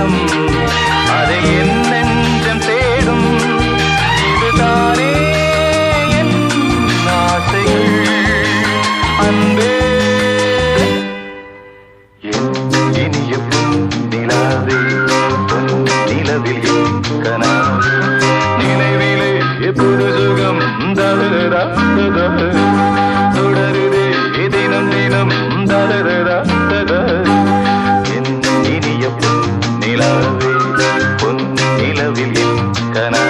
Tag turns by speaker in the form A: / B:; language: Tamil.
A: சுகம் அதை என் நெஞ்சம் தேடும் இதுதானே என் ஆசைகள் அன்பே என் இனிய நிலாவே பொன் நிலவில் என் கனாவே நினைவிலே எப்போது சுகம் தருதா தொடருதே தினம் தினம் தருதா என் இனிய நிலாவே பொன் நிலவில் என் கனா